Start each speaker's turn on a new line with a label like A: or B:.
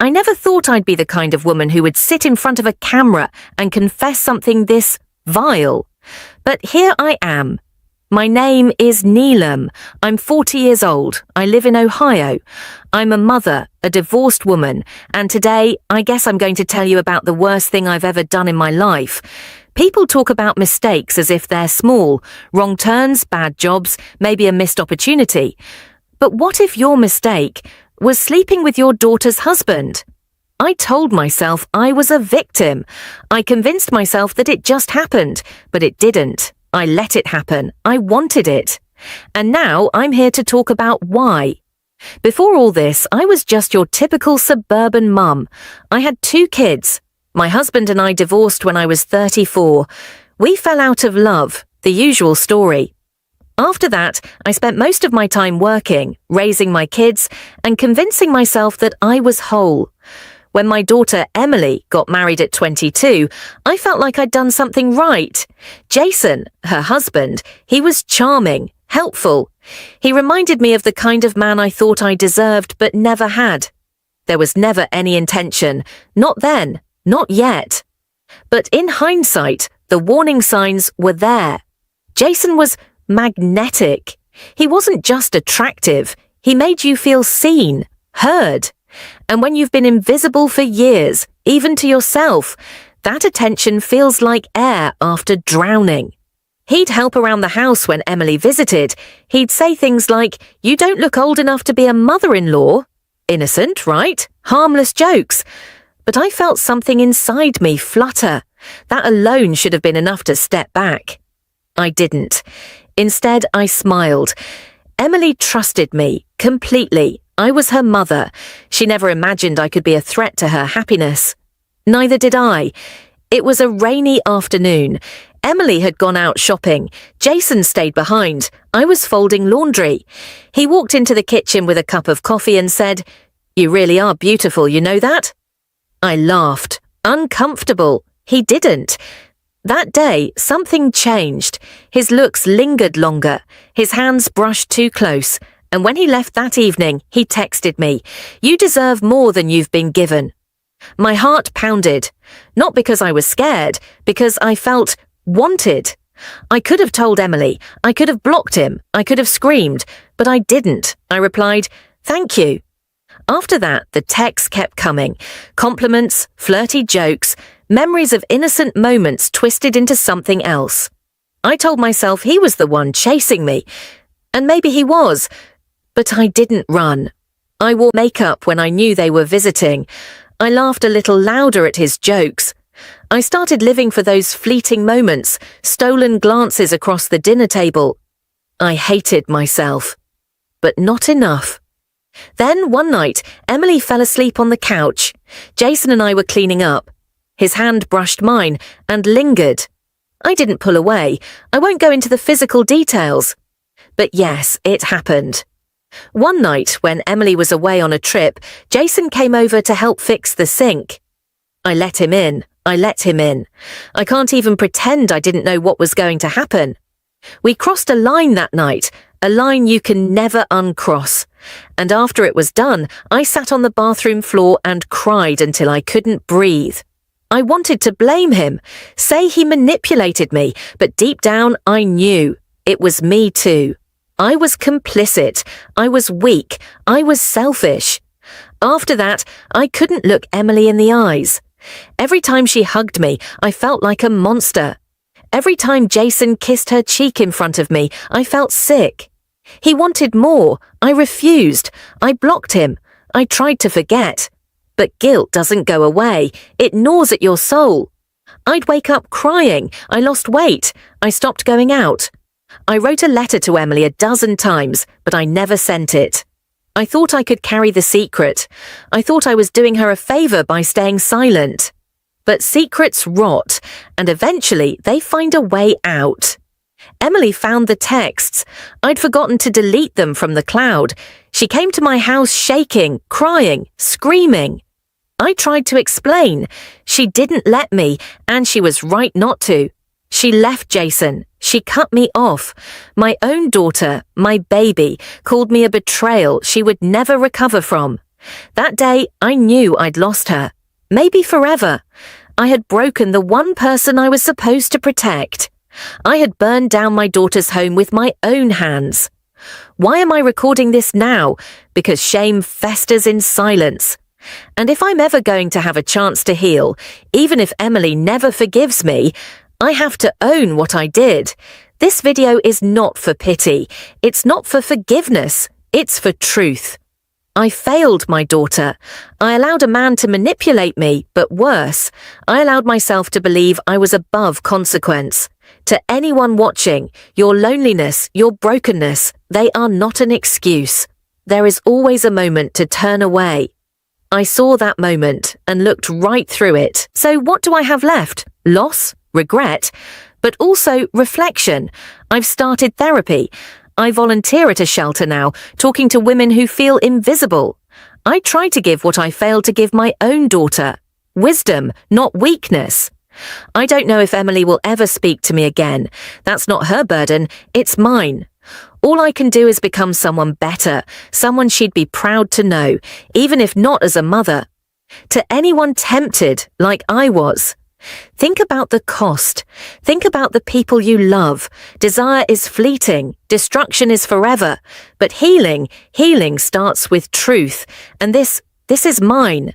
A: I never thought I'd be the kind of woman who would sit in front of a camera and confess something this vile. But here I am. My name is Neelam. I'm 40 years old. I live in Ohio. I'm a mother, a divorced woman, and today I guess I'm going to tell you about the worst thing I've ever done in my life. People talk about mistakes as if they're small, wrong turns, bad jobs, maybe a missed opportunity. But what if your mistake was sleeping with your daughter's husband? I told myself I was a victim. I convinced myself that it just happened, but it didn't. I let it happen. I wanted it. And now I'm here to talk about why. Before all this, I was just your typical suburban mum. I had 2 kids. My husband and I divorced when I was 34. We fell out of love, the usual story. After that, I spent most of my time working, raising my kids, and convincing myself that I was whole. When my daughter Emily got married at 22, I felt like I'd done something right. Jason, her husband, he was charming, helpful. He reminded me of the kind of man I thought I deserved but never had. There was never any intention, not then, not yet. But in hindsight, the warning signs were there. Jason was magnetic. He wasn't just attractive, he made you feel seen, heard. And when you've been invisible for years, even to yourself, that attention feels like air after drowning. He'd help around the house when Emily visited. He'd say things like, "You don't look old enough to be a mother-in-law." Innocent, right? Harmless jokes. But I felt something inside me flutter. That alone should have been enough to step back. I didn't. Instead, I smiled. Emily trusted me completely. I was her mother. She never imagined I could be a threat to her happiness. Neither did I. It was a rainy afternoon. Emily had gone out shopping. Jason stayed behind. I was folding laundry. He walked into the kitchen with a cup of coffee and said, "You really are beautiful, you know that?" I laughed. Uncomfortable. He didn't. That day, something changed. His looks lingered longer. His hands brushed too close. And when he left that evening, he texted me, "You deserve more than you've been given." My heart pounded. Not because I was scared, because I felt wanted. I could have told Emily. I could have blocked him. I could have screamed. But I didn't. I replied, "Thank you." After that, the texts kept coming. Compliments, flirty jokes, memories of innocent moments twisted into something else. I told myself he was the one chasing me. And maybe he was. But I didn't run. I wore makeup when I knew they were visiting. I laughed a little louder at his jokes. I started living for those fleeting moments, stolen glances across the dinner table. I hated myself. But not enough. Then one night, Emily fell asleep on the couch. Jason and I were cleaning up. His hand brushed mine and lingered. I didn't pull away. I won't go into the physical details. But yes, it happened. One night, when Emily was away on a trip, Jason came over to help fix the sink. I let him in. I let him in. I can't even pretend I didn't know what was going to happen. We crossed a line that night, a line you can never uncross. And after it was done, I sat on the bathroom floor and cried until I couldn't breathe. I wanted to blame him, say he manipulated me, but deep down I knew it was me too. I was complicit. I was weak. I was selfish. After that, I couldn't look Emily in the eyes. Every time she hugged me, I felt like a monster. Every time Jason kissed her cheek in front of me, I felt sick. He wanted more. I refused. I blocked him. I tried to forget. But guilt doesn't go away. It gnaws at your soul. I'd wake up crying. I lost weight. I stopped going out. I wrote a letter to Emily a dozen times, but I never sent it. I thought I could carry the secret. I thought I was doing her a favor by staying silent. But secrets rot, and eventually they find a way out. Emily found the texts. I'd forgotten to delete them from the cloud. She came to my house shaking, crying, screaming. I tried to explain. She didn't let me, and she was right not to. She left Jason. She cut me off. My own daughter, my baby, called me a betrayal she would never recover from. That day, I knew I'd lost her. Maybe forever. I had broken the one person I was supposed to protect. I had burned down my daughter's home with my own hands. Why am I recording this now? Because shame festers in silence. And if I'm ever going to have a chance to heal, even if Emily never forgives me, I have to own what I did. This video is not for pity. It's not for forgiveness. It's for truth. I failed my daughter. I allowed a man to manipulate me, but worse, I allowed myself to believe I was above consequence. To anyone watching, your loneliness, your brokenness, they are not an excuse. There is always a moment to turn away. I saw that moment and looked right through it. So what do I have left? Loss? Regret? But also reflection. I've started therapy. I volunteer at a shelter now, talking to women who feel invisible. I try to give what I failed to give my own daughter. Wisdom, not weakness. I don't know if Emily will ever speak to me again. That's not her burden, it's mine. All I can do is become someone better, someone she'd be proud to know, even if not as a mother. To anyone tempted, like I was, think about the cost. Think about the people you love. Desire is fleeting. Destruction is forever. But healing starts with truth. And this is mine.